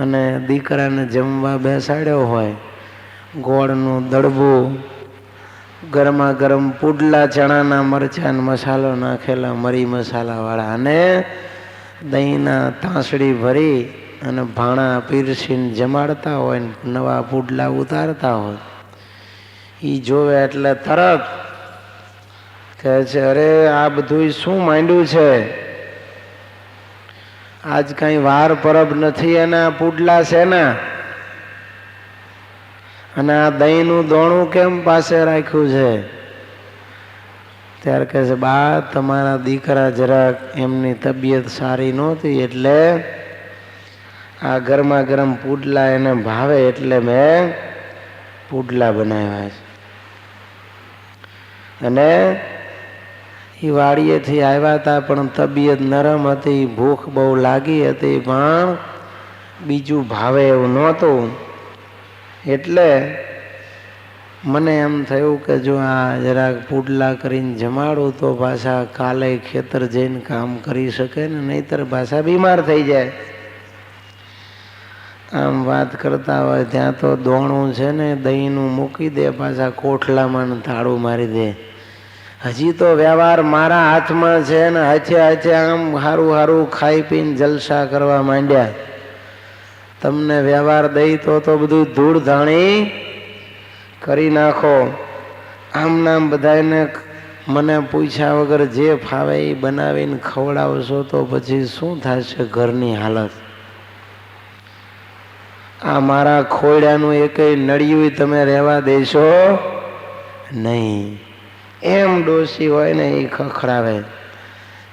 અને દીકરાને જમવા બેસાડ્યો હોય, ગોળનું દડબું, ગરમા ગરમ પુડલા, ચણાના મરચાં મસાલો નાખેલા, મરી મસાલાવાળા, અને દહીંના તાંસડી ભરી અને ભાણા પીરસીને જમાડતા હોય ને નવા પુડલા ઉતારતા હોય. એ જોવે એટલે તરત કહે છે, અરે આ બધું શું માંડ્યું છે? આજ કઈ વાર પરબ નથી અને આ પુડલા છે ને, અને આ દહીંનું દોણું કેમ પાસે રાખ્યું છે? ત્યારે કહે છે, બા તમારા દીકરા જરાક એમની તબિયત સારી નહોતી એટલે આ ગરમા ગરમ પુડલા એને ભાવે એટલે મેં પુડલા બનાવ્યા છે. અને એ વાડીએથી આવ્યા હતા, પણ તબિયત નરમ હતી, ભૂખ બહુ લાગી હતી, પણ બીજું ભાવે એવું નહોતું. એટલે મને એમ થયું કે જો આ જરાક પુડલા કરીને જમાડું તો પાછા કાલે ખેતર જઈને કામ કરી શકે ને, નહીતર પાછા બીમાર થઈ જાય. આમ વાત કરતા હોય ત્યાં તો દોણું છે ને દહીંનું મૂકી દે, પાછા કોઠલામાં તાળું મારી દે. હજી તો વ્યવહાર મારા હાથમાં છે ને, હાથે હાથે આમ હારું હારું ખાઈ પીને જલસા કરવા માંડ્યા. તમને વ્યવહાર દઈ તો બધું ધૂળ ધાણી કરી નાખો. આમ નામ બધાને મને પૂછ્યા વગર જે ફાવે એ બનાવીને ખવડાવશો તો પછી શું થશે ઘરની હાલત? આ મારા ખોયડાનું એકેય નળિયું તમે રહેવા દેશો નહીં. એમ ડોશી હોય ને એ ખખડાવે.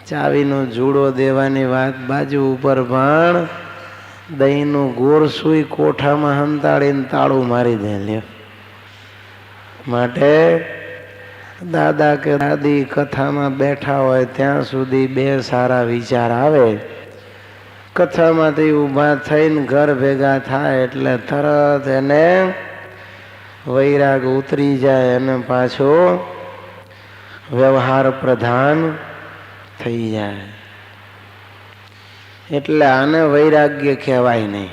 ચાવીનો જુડો દેવાની વાત બાજુ ઉપર, પણ દહીંનું ગોરસુઈ કોઠામાં હંતાડીને તાળું મારી દે. લ્યો, માટે દાદા કે દાદી કથામાં બેઠા હોય ત્યાં સુધી બે સારા વિચાર આવે. કથામાંથી ઊભા થઈને ઘર ભેગા થાય એટલે તરત એને વૈરાગ ઉતરી જાય અને પાછો વ્યવહાર પ્રધાન થઈ જાય. એટલે આને વૈરાગ્ય કહેવાય નહીં.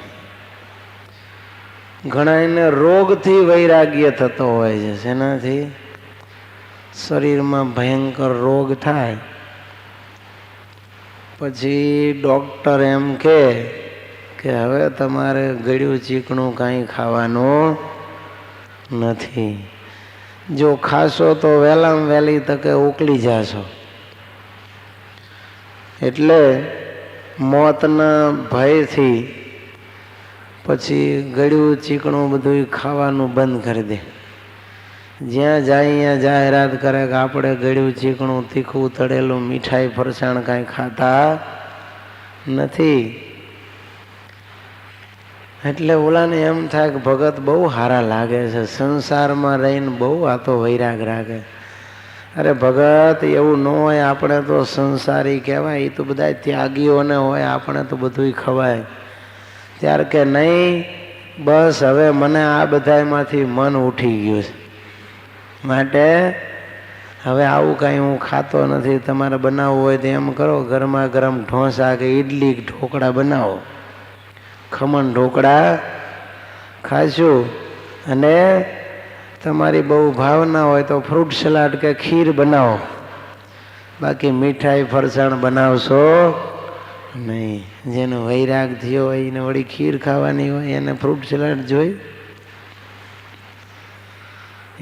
ઘણા એને રોગથી વૈરાગ્ય થતો હોય છે. શેનાથી? શરીરમાં ભયંકર રોગ થાય, પછી ડૉક્ટર એમ કે હવે તમારે ગળ્યું ચીકણું કાંઈ ખાવાનું નથી. જો ખાશો તો વહેલામાં વહેલી તકે ઉકલી જાશો. એટલે મોતના ભયથી પછી ગળ્યું ચીકણું બધું ખાવાનું બંધ કરી દે. જ્યાં જાય ત્યાં જાહેરાત કરે કે આપણે ગળ્યું ચીકણું તીખું તળેલું મીઠાઈ ફરસાણ કાંઈ ખાતા નથી. એટલે ઓલાને એમ થાય કે ભગત બહુ સારા લાગે છે, સંસારમાં રહીને બહુ આ તો વૈરાગ રાખે. અરે ભગત એવું ન હોય, આપણે તો સંસારી કહેવાય. એ તો બધા ત્યાગીઓને હોય, આપણે તો બધું ખવાય. ત્યાર કે નહીં, બસ હવે મને આ બધામાંથી મન ઉઠી ગયું છે, માટે હવે આવું કાંઈ હું ખાતો નથી. તમારે બનાવવું હોય તો એમ કરો, ગરમા ગરમ ઢોસા કે ઈડલી ઢોકળા બનાવો, ખમણ ઢોકળા ખાશું. અને તમારી બહુ ભાવના હોય તો ફ્રૂટ સલાડ કે ખીર બનાવો. બાકી મીઠાઈ ફરસાણ બનાવશો નહીં. જેનો વૈરાગ થયો હોય એને વળી ખીર ખાવાની હોય, એને ફ્રૂટ સલાડ જોઈ,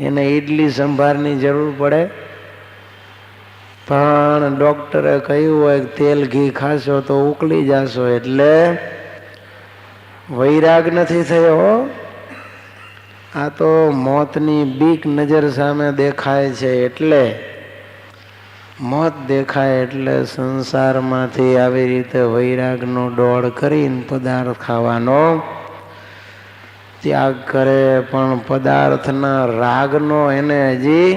એને ઈડલી સંભારની જરૂર પડે. પણ ડૉક્ટરે કહ્યું હોય તેલ ઘી ખાશો તો ઉકલી જશો. એટલે વૈરાગ નથી થયો. આ તો મોતની બીક નજર સામે દેખાય છે. એટલે મોત દેખાય એટલે સંસારમાંથી આવી રીતે વૈરાગનો દોડ કરીને પદાર્થ ખાવાનો ત્યાગ કરે. પણ પદાર્થના રાગનો એને હજી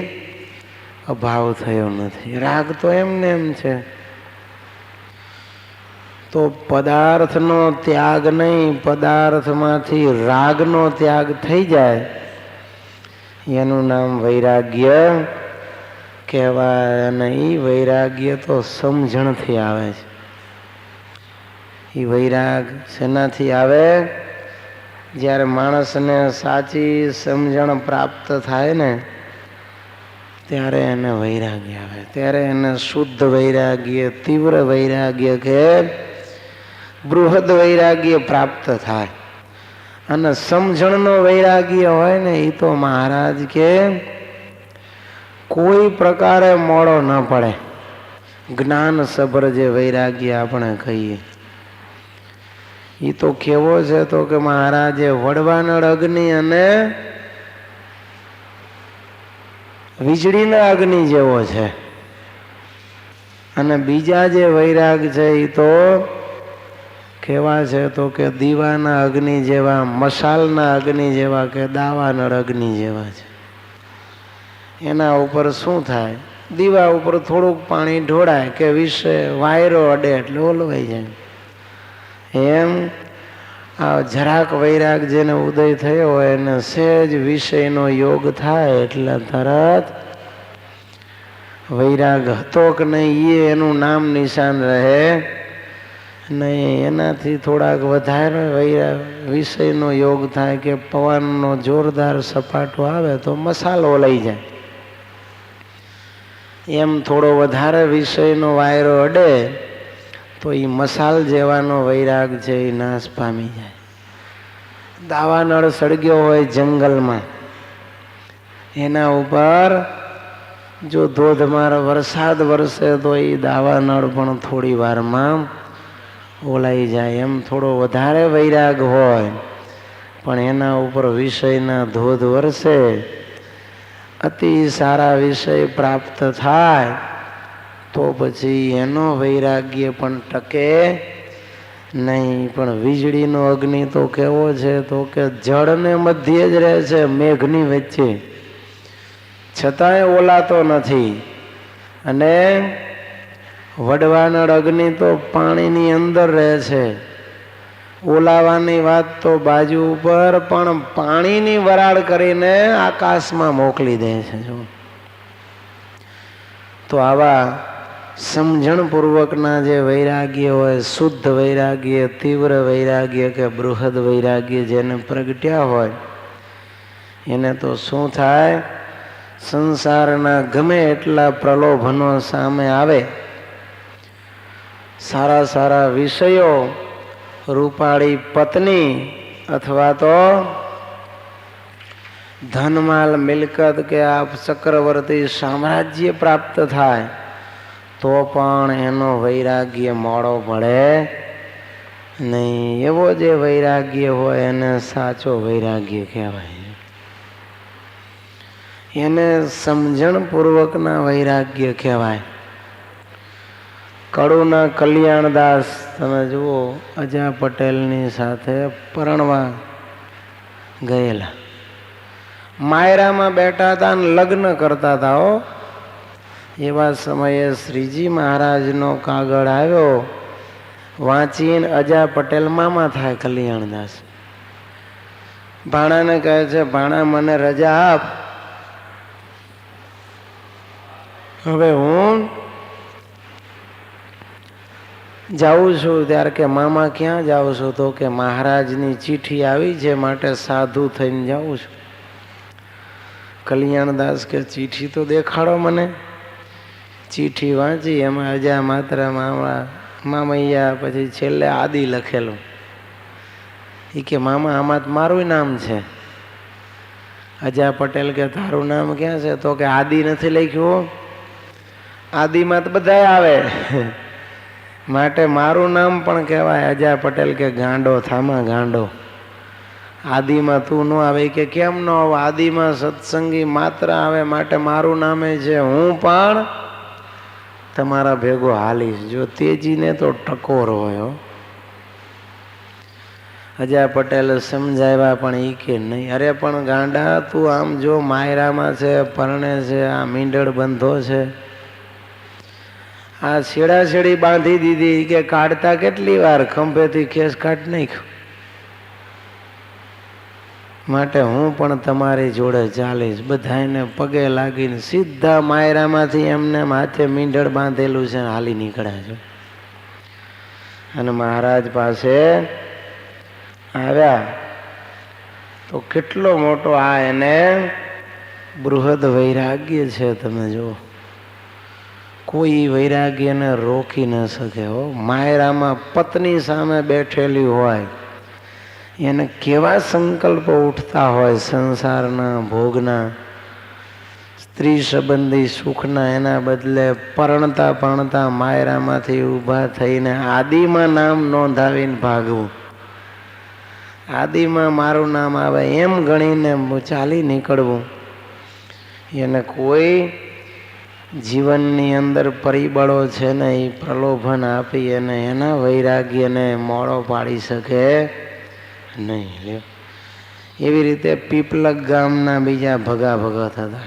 અભાવ થયો નથી. રાગ તો એમને એમ છે. તો પદાર્થનો ત્યાગ નહીં, પદાર્થમાંથી રાગનો ત્યાગ થઈ જાય એનું નામ વૈરાગ્ય કહેવાય. અને એ વૈરાગ્ય તો સમજણથી આવે છે. એ વૈરાગ શેનાથી આવે? જ્યારે માણસને સાચી સમજણ પ્રાપ્ત થાય ને ત્યારે એને વૈરાગ્ય આવે. ત્યારે એને શુદ્ધ વૈરાગ્ય, તીવ્ર વૈરાગ્ય કે બૃહદ વૈરાગ્ય પ્રાપ્ત થાય. અને સમજણનો વૈરાગ્ય હોય ને એ તો મહારાજ કે કોઈ પ્રકારે મોડો ન પડે. જ્ઞાન સભર જે વૈરાગ્ય આપણે કહીએ એ તો કેવો છે? તો કે મહારાજે વડવાનળ અગ્નિ અને વીજળીના અગ્નિ જેવો છે. અને બીજા જે વૈરાગ છે એ તો કેવા છે? તો કે દીવાના અગ્નિ જેવા, મશાલના અગ્નિ જેવા કે દાવાનળ અગ્નિ જેવા છે. એના ઉપર શું થાય, દીવા ઉપર થોડુંક પાણી ઢોળાય કે વિષય વાયરો અડે એટલે ઓલવાઈ જાય. એમ આ જરાક વૈરાગ જેને ઉદય થયો હોય એને સહેજ વિષયનો યોગ થાય એટલે તરત વૈરાગ હતો કે નહીં એ એનું નામ નિશાન રહે નહીં. એનાથી થોડાક વધારે વૈરાગ વિષયનો યોગ થાય કે પવનનો જોરદાર સપાટો આવે તો મસાલો લઈ જાય. એમ થોડો વધારે વિષયનો વાયરો અડે તો એ મસાલ જેવાનો વૈરાગ છે એ નાશ પામી જાય. દાવાનળ સળગ્યો હોય જંગલમાં, એના ઉપર જો ધોધમાર વરસાદ વરસે તો એ દાવાનળ પણ થોડી વારમાં ઓલાઈ જાય. એમ થોડો વધારે વૈરાગ હોય પણ એના ઉપર વિષયના ધોધ વરસે, અતિ સારા વિષય પ્રાપ્ત થાય તો પછી એનો વૈરાગ્ય પણ ટકે નહીં. પણ વીજળીનો અગ્નિ તો કેવો છે તો કે જળને મધ્ય જ રહે છે, મેઘની વચ્ચે, છતાંય ઓલાતો નથી. અને વડવાનળ અગ્નિ તો પાણીની અંદર રહે છે. ઓલાવાની વાત તો બાજુ ઉપર, પણ પાણીની વરાળ કરીને આકાશમાં મોકલી દે છે. જો તો આવા સમજણપૂર્વકના જે વૈરાગ્ય હોય, શુદ્ધ વૈરાગ્ય, તીવ્ર વૈરાગ્ય કે બૃહદ વૈરાગ્ય જેને પ્રગટ્યા હોય એને તો શું થાય, સંસારના ગમે એટલા પ્રલોભનો સામે આવે, સારા સારા વિષયો, રૂપાળી પત્ની અથવા તો ધનમાલ મિલકત કે આ ચક્રવર્તી સામ્રાજ્ય પ્રાપ્ત થાય તો પણ એનો વૈરાગ્ય મોડો પડે નહીં. એવો જે વૈરાગ્ય હોય એને સાચો વૈરાગ્ય કહેવાય. એને સમજણપૂર્વકના વૈરાગ્ય કહેવાય. કડુના કલ્યાણદાસ તમે જુઓ, અજા પટેલની સાથે પરણવા ગયેલા, માયરામાં બેઠા હતા અને લગ્ન કરતા હતા. હો, એવા સમયે શ્રીજી મહારાજનો કાગળ આવ્યો, વાંચીને અજા પટેલ મામા થાય કલ્યાણદાસ. ભાણાને કહે છે, ભાણા મને રજા આપ, હવે હું જાઉં છું. ત્યારે કે મામા ક્યાં જાઉં છું તો કે મહારાજની ચીઠી આવી છે માટે સાધુ થઈને જાઉં છું. કલ્યાણદાસ કે ચીઠી તો દેખાડો મને. ચીઠી વાંચી, એમાં અજા માત્ર મામૈયા, પછી છેલ્લે આદિ લખેલું. એ કે મામા આમાં મારું નામ છે. અજા પટેલ કે તારું નામ ક્યાં છે તો કે આદિ નથી લખ્યું, આદિમાં તો બધા આવે માટે મારું નામ પણ કહેવાય. અજા પટેલ કે ગાંડો થામા ગાંડો, આદિમાં તું ન આવે કે કેમ ન આવે, આદિમાં સત્સંગી માત્ર આવે માટે મારું નામે છે. હું પણ તમારા ભેગો હાલીશ. જો તેજીને તો ટકોર હોય. અજા પટેલ સમજાવ્યા પણ એ કે નહીં, અરે પણ ગાંડા તું આમ જો માયરામાં છે, પરણે છે, આ મીંડળ બંધો છે, આ છેડાછેડી બાંધી દીધી કે કાઢતા કેટલી વાર ખંભેથી ખેસ કાઢ નાખ્યો, માટે હું પણ તમારી જોડે ચાલીશ. બધાને પગે લાગીને સીધા માયરામાંથી એમને માથે મીંઢળ બાંધેલું છે હાલી નીકળ્યા છે. અને મહારાજ પાસે આવ્યા તો કેટલો મોટો આ એને બૃહદ વૈરાગ્ય છે. તમે જુઓ, કોઈ વૈરાગ્યને રોકી ન શકે. હો, માયરામાં પત્ની સામે બેઠેલી હોય એને કેવા સંકલ્પો ઉઠતા હોય સંસારના ભોગના, સ્ત્રી સંબંધી સુખના, એના બદલે પરણતા પરણતા માયરામાંથી ઊભા થઈને આદિમાં નામ નોંધાવીને ભાગવું, આદિમાં મારું નામ આવે એમ ગણીને ચાલી નીકળવું. એને કોઈ જીવનની અંદર પરિબળો છે ને એ પ્રલોભન આપી અને એના વૈરાગ્યને મોડો પાડી શકે નહીં. એવી રીતે પીપલક ગામના બીજા ભગા ભગત હતા.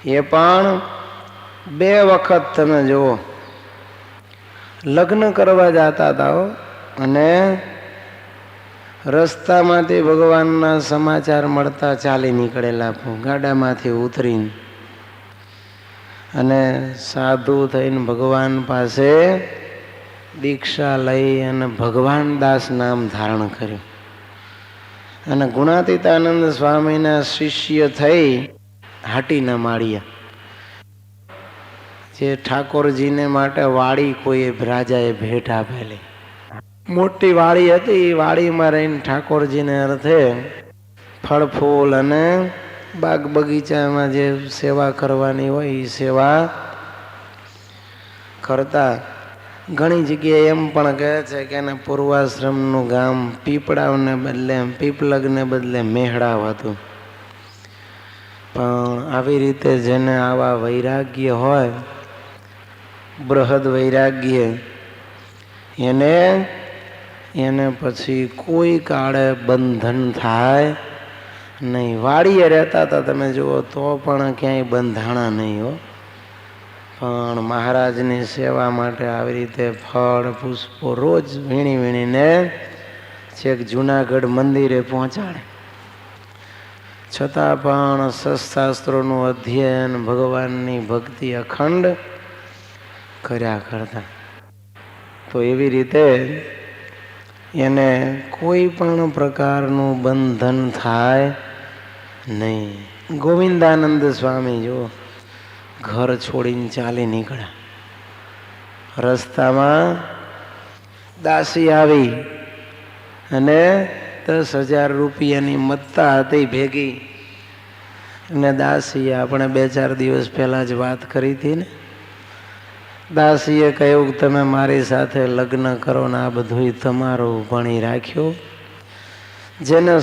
એ પણ 2 વખત તમે જુઓ લગ્ન કરવા જતા હતા અને રસ્તામાંથી ભગવાનના સમાચાર મળતા ચાલી નીકળેલા ગાડામાંથી ઉતરીને અને સાધુ થઈને ભગવાન પાસે દીક્ષા લઈ અને ભગવાન દાસ નામ ધારણ કર્યું અને ગુણાતીતાનંદ સ્વામીના શિષ્ય થઈ હાટીના માળિયા, જે ઠાકોરજીને માટે વાડી કોઈ રાજાએ ભેટ આપેલી મોટી વાડી હતી. એ વાડીમાં રહીને ઠાકોરજીને અર્થે ફળ ફૂલ અને બાગ બગીચામાં જે સેવા કરવાની હોય એ સેવા કરતા. ઘણી જગ્યાએ એમ પણ કહે છે કે એને પૂર્વાશ્રમનું ગામ પીપળાવને બદલે પીપલગને બદલે મેહડાવ હતું. પણ આવી રીતે જેને આવા વૈરાગ્ય હોય, બૃહદ વૈરાગ્ય, એને પછી કોઈ કાળે બંધન થાય નહીં. વાડીએ રહેતા હતા તમે જુઓ તો પણ ક્યાંય બંધાણા નહીં હો. પણ મહારાજની સેવા માટે આવી રીતે ફળ પુષ્પો રોજ વીણી વીણીને છેક જુનાગઢ મંદિરે પહોંચાડે. છતાં પણ શાસ્ત્રોનું અધ્યયન, ભગવાનની ભક્તિ અખંડ કર્યા કરતા. તો એવી રીતે એને કોઈ પણ પ્રકારનું બંધન થાય નહીં. ગોવિંદાનંદ સ્વામી જો ઘર છોડીને ચાલી નીકળ્યા. રસ્તામાં દાસી આવી અને 10,000 રૂપિયાની મત્તા હતી ભેગી. અને દાસીએ આપણે 2-4 દિવસ પહેલા જ વાત કરી હતી ને. દાસીએ કહ્યું કે તમે મારી સાથે લગ્ન કરો ને આ બધું તમારું ભણી રાખ્યું. જેને